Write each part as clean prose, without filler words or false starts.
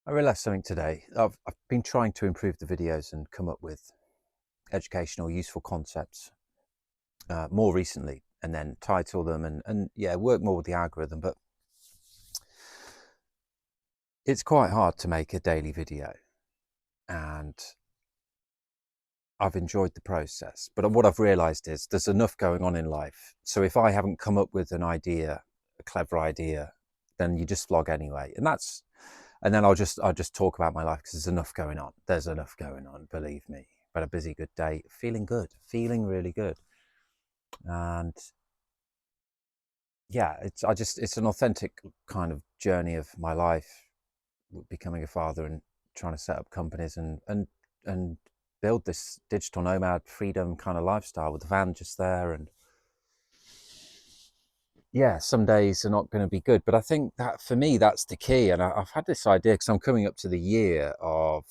I realised something today. I've been trying to improve the videos and come up with educational, useful concepts more recently, and then title them and yeah, work more with the algorithm. But it's quite hard to make a daily video, and I've enjoyed the process. But what I've realised is there's enough going on in life. So if I haven't come up with an idea, a clever idea, then you just vlog anyway, and then I'll just talk about my life because there's enough going on. There's enough going on, believe me. But a busy, good day, feeling good, feeling really good. And yeah, it's an authentic kind of journey of my life, becoming a father and trying to set up companies and build this digital nomad freedom kind of lifestyle with the van just there. And yeah, some days are not going to be good, but I think that for me that's the key. And I've had this idea because I'm coming up to the year of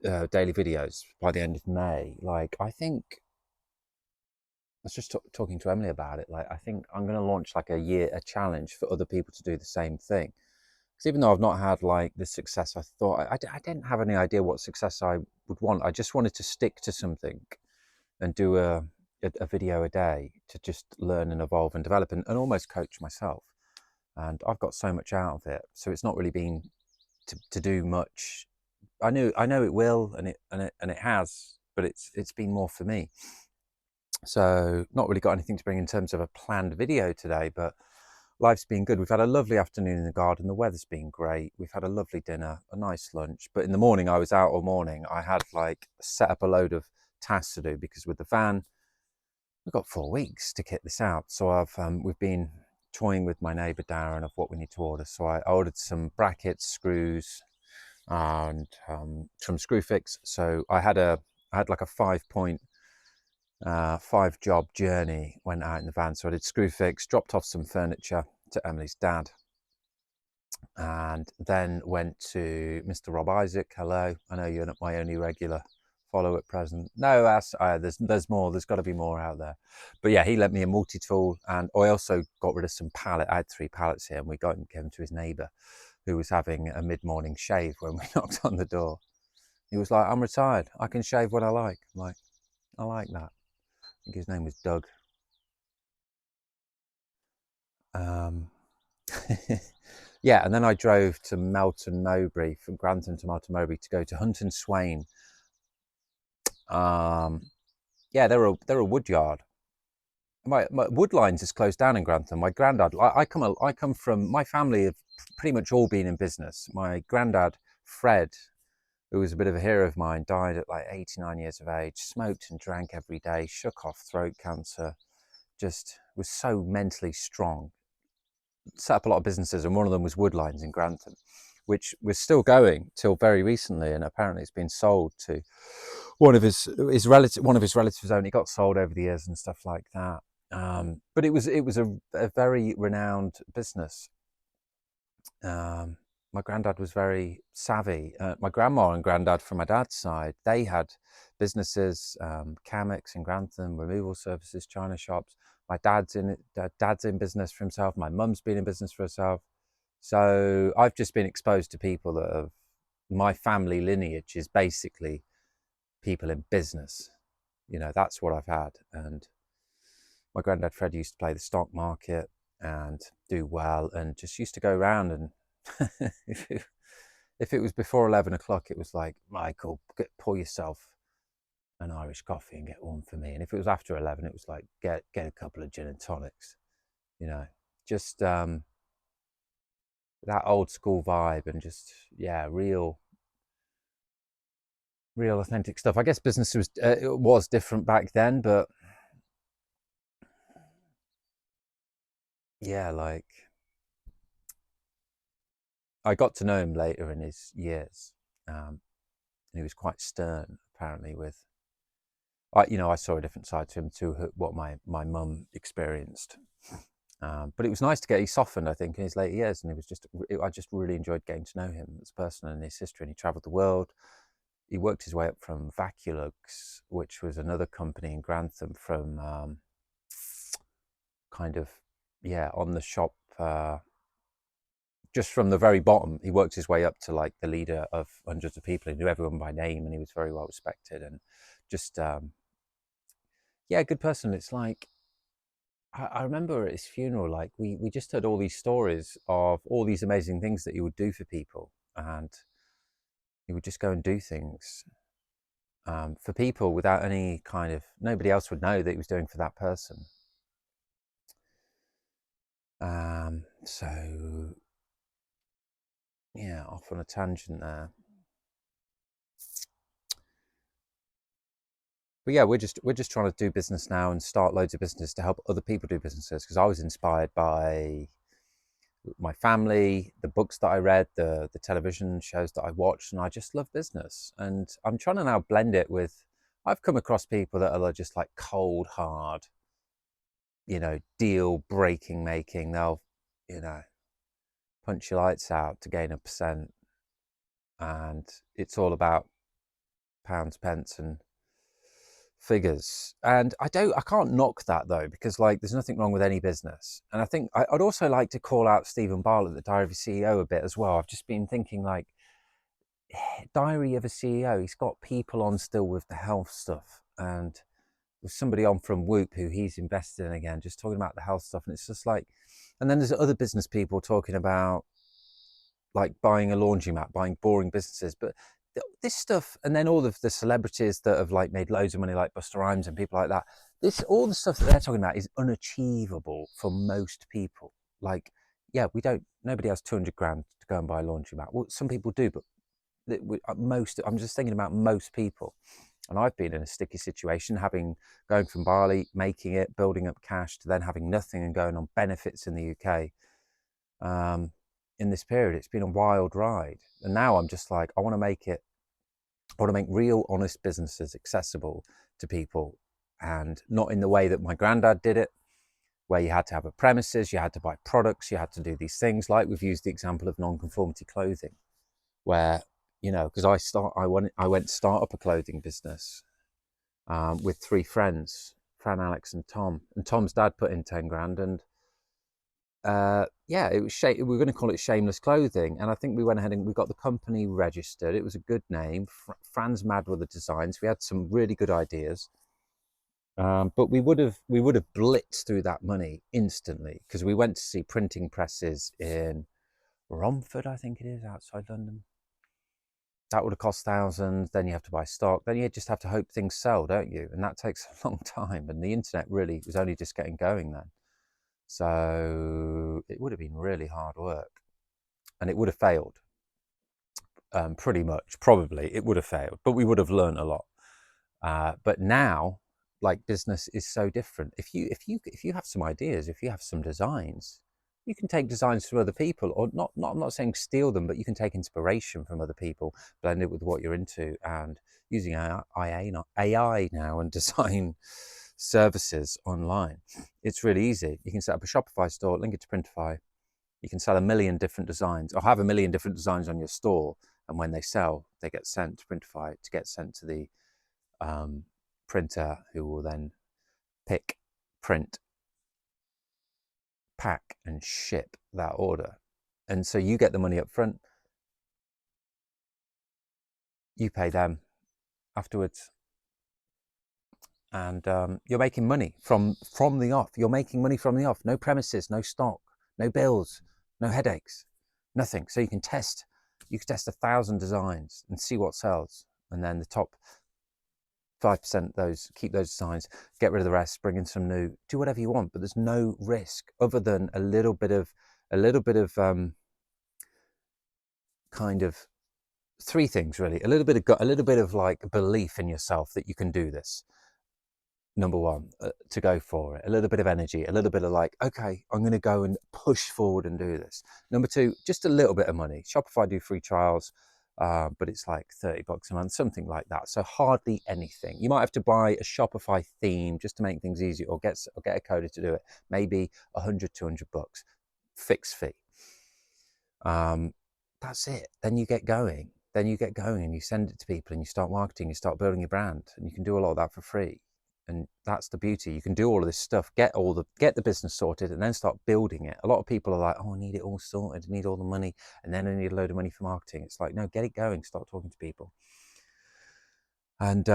daily videos by the end of May. Like, I think I was just talking to Emily about it. Like, I think I'm going to launch like a challenge for other people to do the same thing. Because even though I've not had like the success I thought, I didn't have any idea what success I would want. I just wanted to stick to something and do a video a day to just learn and evolve and develop and almost coach myself. And I've got so much out of it. So it's not really been to do much. I know it will, and it has, but it's been more for me. So not really got anything to bring in terms of a planned video today, but life's been good. We've had a lovely afternoon in the garden. The weather's been great. We've had a lovely dinner, a nice lunch. But in the morning, I was out all morning. I had like set up a load of tasks to do because with the van, we've got 4 weeks to kit this out. So we've been toying with my neighbour Darren of what we need to order. So I ordered some brackets, screws, and from Screwfix. So I had like a 5 point 5 job journey, went out in the van. So I did Screwfix, dropped off some furniture to Emily's dad, and then went to Mr. Rob Isaac. Hello, I know you're not my only regular follow at present. No, there's more. There's got to be more out there. But yeah, he lent me a multi-tool, and I also got rid of some pallet. I had 3 pallets here, and we gave them to his neighbour, who was having a mid-morning shave when we knocked on the door. He was like, "I'm retired. I can shave when I like." I'm like, "I like that." I think his name was Doug. Um, yeah, and then I drove to Melton Mowbray, from Grantham to Melton Mowbray, to go to Hunt and Swain. Yeah, they're a wood yard. My Woodlines is closed down in Grantham. My granddad, I come from, my family have pretty much all been in business. My granddad Fred, who was a bit of a hero of mine, died at like 89 years of age. Smoked and drank every day, shook off throat cancer, just was so mentally strong. Set up a lot of businesses, and one of them was Woodlines in Grantham, which was still going till very recently, and apparently it's been sold to one of his relative. One of his relatives only got sold over the years and stuff like that. But it was a very renowned business. My granddad was very savvy. My grandma and granddad from my dad's side, they had businesses, Camex in Grantham, removal services, china shops. My dad's in business for himself. My mum's been in business for herself. So I've just been exposed to people that have, my family lineage is basically people in business. That's what I've had. And my granddad Fred used to play the stock market and do well, and just used to go around and if it was before 11 o'clock, it was like, "Michael, pour yourself an Irish coffee and get one for me." And if it was after 11, it was like, get a couple of gin and tonics, just that old school vibe, and just, yeah, real authentic stuff. I guess business it was different back then, but yeah, like, I got to know him later in his years, and he was quite stern, apparently. I saw a different side to him to what my mum experienced. But it was nice to get, he softened, I think, in his later years, and I just really enjoyed getting to know him as a person and his history. And he travelled the world. He worked his way up from Vaculux, which was another company in Grantham, from kind of, yeah, on the shop just from the very bottom, he worked his way up to like the leader of hundreds of people. He knew everyone by name, and he was very well respected, and just yeah, good person. It's like I remember at his funeral, like we just heard all these stories of all these amazing things that he would do for people, and he would just go and do things for people without any kind of, nobody else would know that he was doing for that person. So yeah, off on a tangent there. But yeah, we're just trying to do business now and start loads of business to help other people do businesses, because I was inspired by my family, the books that I read, the television shows that I watched, and I just love business. And I'm trying to now blend it with, I've come across people that are just like cold hard, deal breaking making. They'll, punch your lights out to gain a percent, and it's all about pounds, pence, and figures. And I can't knock that though, because like there's nothing wrong with any business. And I think I'd also like to call out Stephen Bartlett, the Diary of a CEO, a bit as well. I've just been thinking, like, Diary of a CEO, he's got people on still with the health stuff, and with somebody on from Whoop who he's invested in again, just talking about the health stuff. And it's just like, and then there's other business people talking about like buying a laundromat, buying boring businesses. But this stuff, and then all of the celebrities that have like made loads of money, like Busta Rhymes and people like that, all the stuff that they're talking about is unachievable for most people. Like, yeah, nobody has 200 grand to go and buy a laundromat. Well, some people do, but I'm just thinking about most people. And I've been in a sticky situation, going from Bali, making it, building up cash, to then having nothing and going on benefits in the UK. In this period, it's been a wild ride. And now I'm just like, I want to make real, honest businesses accessible to people, and not in the way that my granddad did it, where you had to have a premises, you had to buy products, you had to do these things. Like we've used the example of nonconformity clothing, where, because I went to start up a clothing business with three friends, Fran, Alex, and Tom. And Tom's dad put in 10 grand, and yeah, it was we were going to call it Shameless Clothing, and I think we went ahead and we got the company registered. It was a good name. Fran's mad with the designs. We had some really good ideas, but we would have blitzed through that money instantly, because we went to see printing presses in Romford, I think it is, outside London. That would have cost thousands. Then you have to buy stock. Then you just have to hope things sell, don't you? And that takes a long time. And the internet really was only just getting going then. So it would have been really hard work, and it would have failed. Pretty much, probably it would have failed, but we would have learned a lot. But now, like, business is so different. If you have some ideas, if you have some designs, you can take designs from other people, or not. I'm not saying steal them, but you can take inspiration from other people, blend it with what you're into, and using AI now and design services online. It's really easy. You can set up a Shopify store, link it to Printify. You can sell 1 million different designs, or have 1 million different designs on your store, and when they sell, they get sent to Printify to get sent to the printer, who will then pick, print, pack, and ship that order. And so you get the money up front, you pay them afterwards, and you're making money from the off. You're making money from the off. No premises, no stock, no bills, no headaches, nothing. So you can test 1,000 designs and see what sells, and then the top 5%, those, keep those designs, get rid of the rest, bring in some new, do whatever you want. But there's no risk other than a little bit of kind of three things really. A little bit of like belief in yourself that you can do this. Number one, to go for it. A little bit of energy, a little bit of like, okay, I'm going to go and push forward and do this. Number two, just a little bit of money. Shopify do free trials, but it's like $30 a month, something like that. So hardly anything. You might have to buy a Shopify theme just to make things easier, or get a coder to do it. Maybe 100, 200 bucks, fixed fee. That's it. Then you get going. And you send it to people, and you start marketing, you start building your brand, and you can do a lot of that for free. And that's the beauty. You can do all of this stuff, get the business sorted, and then start building it. A lot of people are like, oh, I need it all sorted, I need all the money, and then I need a load of money for marketing. It's like, no, get it going, start talking to people. And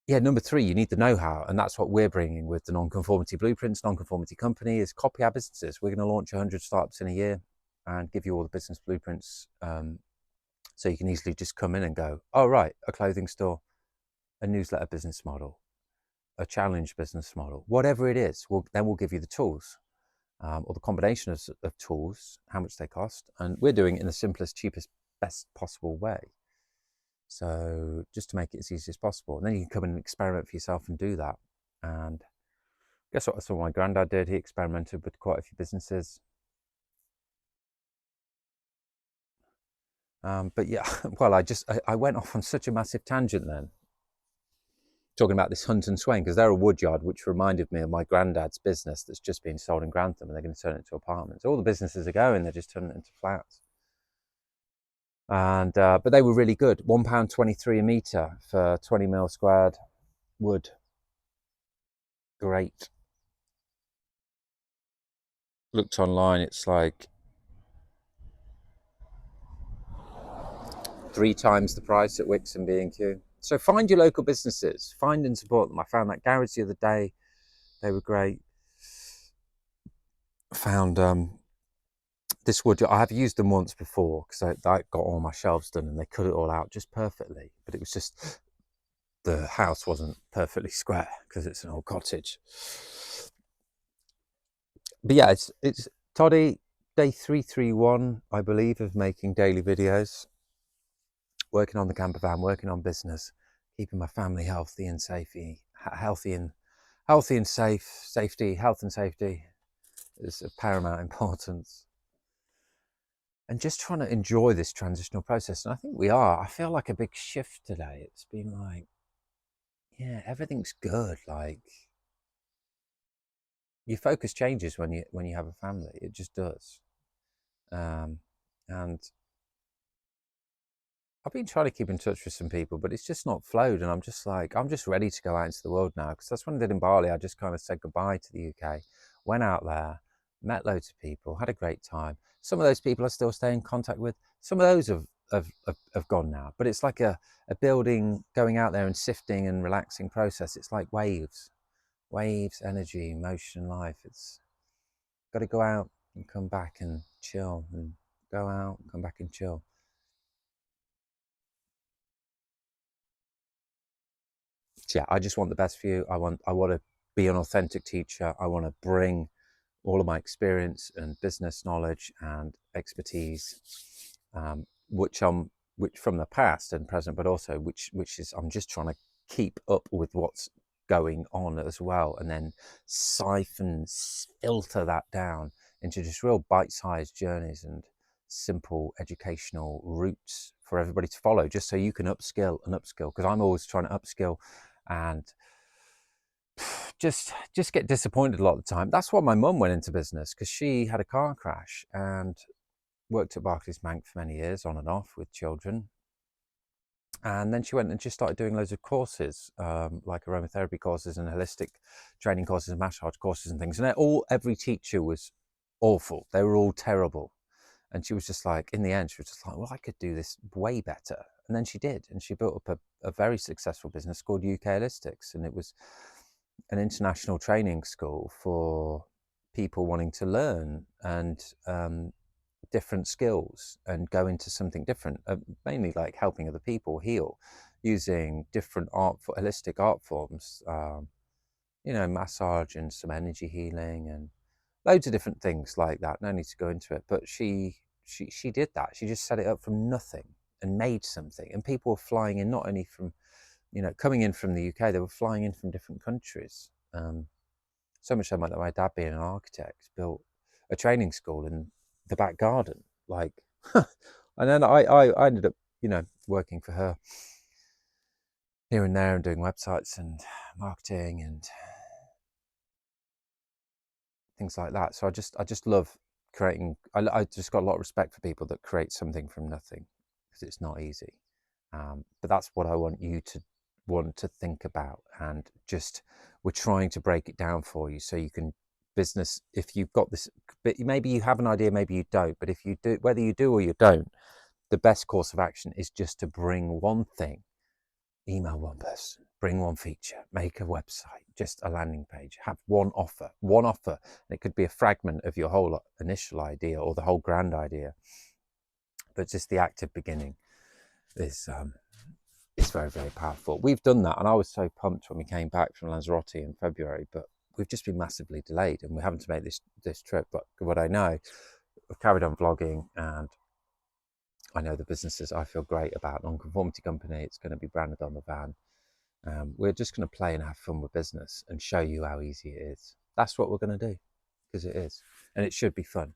yeah, number 3, you need the know-how, and that's what we're bringing with the nonconformity blueprints. Nonconformity company is copy our businesses. We're going to launch 100 startups in a year and give you all the business blueprints, so you can easily just come in and go, oh right, a clothing store, a newsletter business model, a challenge business model, whatever it is. Then we'll give you the tools, or the combination of tools, how much they cost, and we're doing it in the simplest, cheapest, best possible way. So just to make it as easy as possible, and then you can come in and experiment for yourself and do that. And guess what? That's what my granddad did. He experimented with quite a few businesses. But yeah, well, I went off on such a massive tangent then, talking about this Hunt and Swain, because they're a woodyard, which reminded me of my granddad's business that's just been sold in Grantham, and they're going to turn it into apartments. All the businesses are going, they're just turning it into flats. And but they were really good. £1.23 a metre for 20 mil squared wood. Great. Looked online, it's like 3 times the price at Wix and B&Q. So find your local businesses, find and support them. I found that garage the other day, they were great. Found this wood, I have used them once before because I got all my shelves done and they cut it all out just perfectly, but it was just the house wasn't perfectly square because it's an old cottage. But yeah, it's Toddy, day 331, I believe, of making daily videos, working on the camper van, working on business, keeping my family healthy and safety. Health and safety is of paramount importance. And just trying to enjoy this transitional process. And I think we are. I feel like a big shift today. It's been like, yeah, everything's good. Like, your focus changes when you have a family. It just does. And I've been trying to keep in touch with some people, but it's just not flowed. And I'm just ready to go out into the world now. Because that's what I did in Bali. I just kind of said goodbye to the UK, went out there, met loads of people, had a great time. Some of those people I still stay in contact with. Some of those have gone now. But it's like a building, going out there and sifting and relaxing process. It's like waves, energy, motion, life. It's got to go out and come back and chill, and go out, come back and chill. Yeah, I just want the best for you. I want to be an authentic teacher. I want to bring all of my experience and business knowledge and expertise, which from the past and present, but also which is I'm just trying to keep up with what's going on as well, and then filter that down into just real bite-sized journeys and simple educational routes for everybody to follow, just so you can upskill, because I'm always trying to upskill and just get disappointed a lot of the time. That's why my mum went into business, because she had a car crash and worked at Barclays Bank for many years on and off with children. And then she went and just started doing loads of courses, like aromatherapy courses and holistic training courses and massage courses and things. And every teacher was awful. They were all terrible. And she was just like, in the end, she was just like, well, I could do this way better. And then she did. And she built up a very successful business called UK Holistics. And it was an international training school for people wanting to learn and different skills and go into something different, mainly like helping other people heal using different holistic art forms, massage and some energy healing and loads of different things like that. No need to go into it, but she did that. She just set it up from nothing and made something, and people were flying in, not only from, coming in from the UK, they were flying in from different countries. So much so that my dad, being an architect, built a training school in the back garden. Like, and then I ended up, working for her here and there and doing websites and marketing and things like that. So I just love creating. I just got a lot of respect for people that create something from nothing, because it's not easy. But that's what I want you to one to think about, and just we're trying to break it down for you so you can business, if you've got this, but maybe you have an idea, maybe you don't, but if you do, whether you do or you don't, the best course of action is just to bring one thing, email one person, bring one feature, make a website, just a landing page, have one offer, and it could be a fragment of your whole initial idea or the whole grand idea, but just the active beginning is very, very powerful. We've done that, and I was so pumped when we came back from Lanzarote in February, but we've just been massively delayed and we're having to make this trip. But what I know, I've carried on vlogging, and I know the businesses I feel great about. Nonconformity company, it's going to be branded on the van. We're just going to play and have fun with business and show you how easy it is. That's what we're going to do, because it is, and it should be fun.